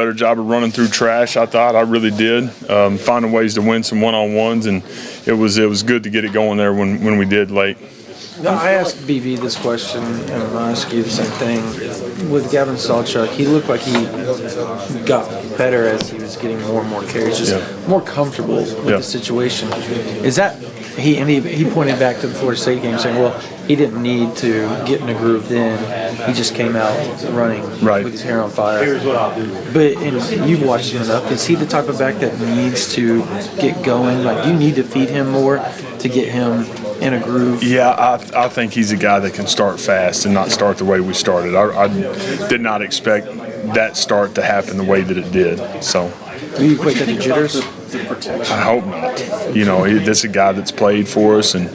better job of running through trash. I thought I really did, finding ways to win some one-on-ones, and it was good to get it going there when we did late. I asked BV this question, and I'll ask you the same thing. With Gavin Sawchuk, he looked like he got better as he was getting more and more carries, just more comfortable with the situation. Is that he pointed back to the Florida State game, saying, "Well, he didn't need to get in a groove then. He just came out running with his hair on fire." Here's what I'll do. But and you've watched him enough. Is he the type of back that needs to get going? Like, you need to feed him more to get him in a groove? Yeah, I think he's a guy that can start fast and not start the way we started. I did not expect that start to happen the way that it did. So, do you equate that to jitters? I hope not. You know, this is a guy that's played for us, and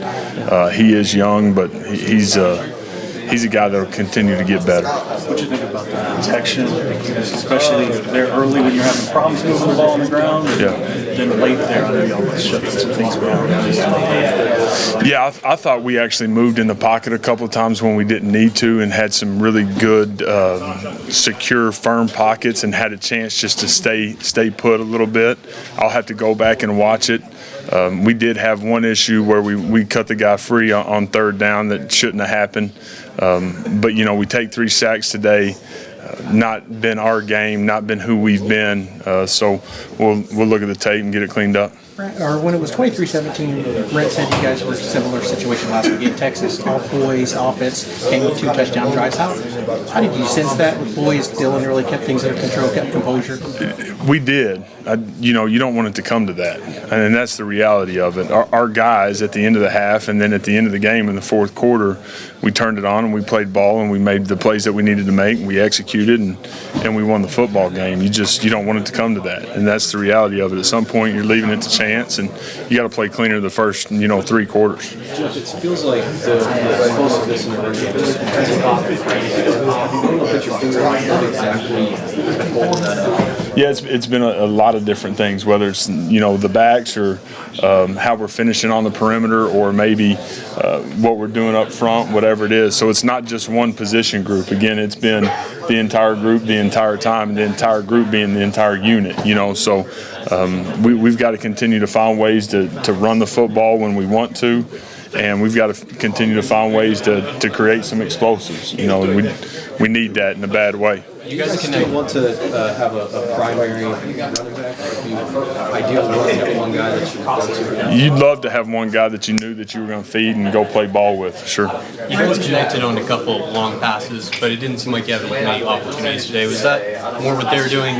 he is young, but he's a guy that will continue to get better. What do you think about the protection, especially there early when you're having problems moving the ball on the ground? Then late there, I know y'all must shut some things around. Yeah, I thought we actually moved in the pocket a couple of times when we didn't need to, and had some really good, secure, firm pockets, and had a chance just to stay put a little bit. I'll have to go back and watch it. We did have one issue where we cut the guy free on third down that shouldn't have happened. But, you know, we take 3 sacks today. Not been our game, not been who we've been. So we'll look at the tape and get it cleaned up. Or when it was 23-17, Brent said you guys were in a similar situation last week in Texas. All boys offense came with 2 touchdown drives. How did you sense that with boys? Dylan really kept things under control, kept composure? We did. You know, you don't want it to come to that. And that's the reality of it. Our guys at the end of the half and then at the end of the game in the fourth quarter, we turned it on and we played ball and we made the plays that we needed to make and we executed and we won the football game. You don't want it to come to that. And that's the reality of it. At some point you're leaving it to chance and you got to play cleaner the first, 3 quarters. Jeff, it feels like the explosiveness in the run game is Yeah, it's been a lot of different things, whether it's the backs or how we're finishing on the perimeter or maybe what we're doing up front, whatever it is. So it's not just one position group. Again, it's been the entire group the entire time, and the entire group being the entire unit. So we've got to continue to find ways to run the football when we want to, and we've got to continue to find ways to create some explosives. We need that in a bad way. You guys still want to have a primary running back? Ideally, want to have one guy that you go to. You'd love to have one guy that you knew that you were going to feed and go play ball with, sure. You guys connected on a couple long passes, but it didn't seem like you had many opportunities today. Was that more what they were doing,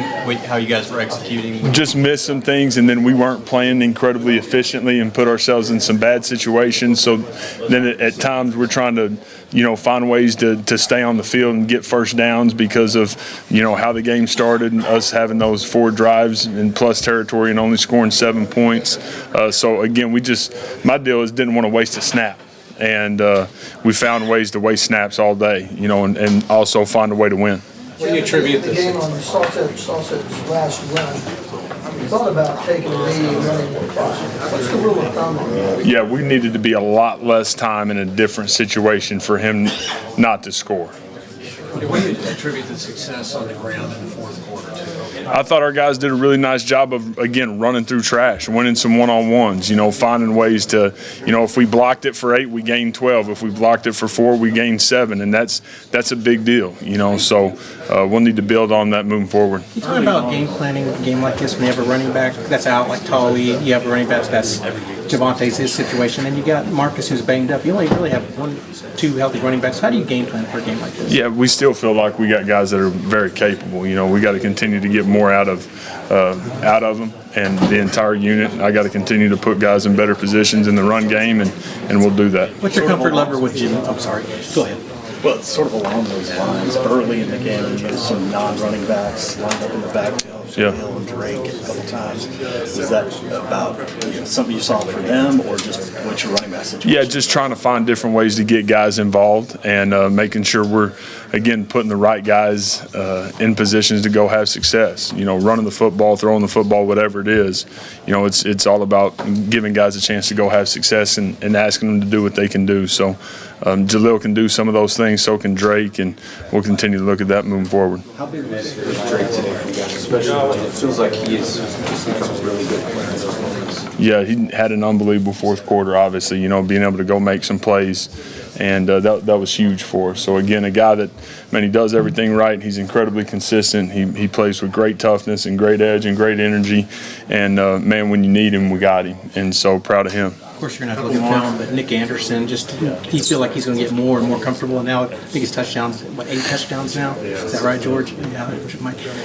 how you guys were executing? Just missed some things, and then we weren't playing incredibly efficiently and put ourselves in some bad situations. So then at times we're trying to find ways to stay on the field and get first downs because of how the game started and us having those 4 drives in plus territory and only scoring 7 points. So again, my deal is didn't want to waste a snap, and we found ways to waste snaps all day, and also find a way to win. What do you attribute this? Game on the Sawchuk's last run. You thought about taking a lead and running more clock. What's the rule of thumb on that? Yeah, we needed to be a lot less time in a different situation for him not to score. What do you attribute the success on the ground in the fourth quarter to? I thought our guys did a really nice job of, again, running through trash, winning some one-on-ones, finding ways to, if we blocked it for 8, we gained 12. If we blocked it for 4, we gained 7, and that's a big deal, so we'll need to build on that moving forward. You talk about game planning a game like this when you have a running back that's out like Tully, you have a running back that's Javante's his situation, and you got Marcus who's banged up. You only really have 2 healthy running backs. How do you game plan for a game like this? Yeah, we still feel like we got guys that are very capable. We got to continue to get more out of them and the entire unit. I got to continue to put guys in better positions in the run game, and we'll do that. What's your comfort level with Jim? I'm sorry. Go ahead. Well, it's sort of along those lines. Early in the game, you had some non-running backs lined up in the backfield. Hill and Drake a couple times. Was that about something you saw for them, or just what's your running back situation? Yeah, just trying to find different ways to get guys involved and making sure we're, again, putting the right guys in positions to go have success. Running the football, throwing the football, whatever it is. It's all about giving guys a chance to go have success and asking them to do what they can do. So Jalil can do some of those things, so can Drake, and we'll continue to look at that moving forward. How big was Drake today for you guys? especially when it feels like he is just become a really good player in those moments. Yeah, he had an unbelievable fourth quarter, obviously, being able to go make some plays, and that was huge for us. So, again, a guy that, man, he does everything right. He's incredibly consistent. He plays with great toughness and great edge and great energy, and, man, when you need him, we got him, and so proud of him. Of course, you're going to have to look at film, but Nick Anderson, just you feel like he's going to get more and more comfortable. And now, I think his touchdowns, 8 touchdowns now? Is that right, George? Yeah,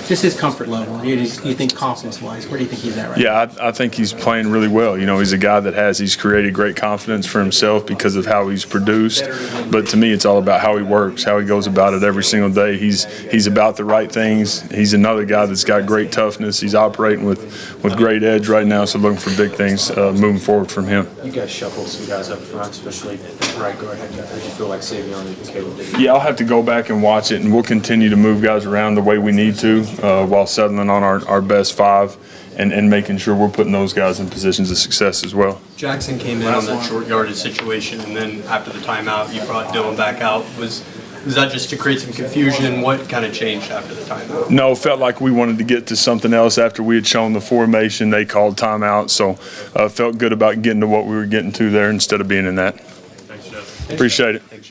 just his comfort level. You think confidence-wise, where do you think he's at right now? Yeah, I think he's playing really well. He's a guy that he's created great confidence for himself because of how he's produced. But to me, it's all about how he works, how he goes about it every single day. He's about the right things. He's another guy that's got great toughness. He's operating with great edge right now, so looking for big things moving forward from him. You guys shuffled some guys up front, especially right guard. How do you feel like Savion and Caleb did? Yeah, I'll have to go back and watch it, and we'll continue to move guys around the way we need to while settling on our best 5 and making sure we're putting those guys in positions of success as well. Jackson came in on that short yardage situation, and then after the timeout, you brought Dylan back out. Was that just to create some confusion? What kind of changed after the timeout? No, felt like we wanted to get to something else after we had shown the formation. They called timeout, so felt good about getting to what we were getting to there instead of being in that. Thanks, Jeff. Appreciate it.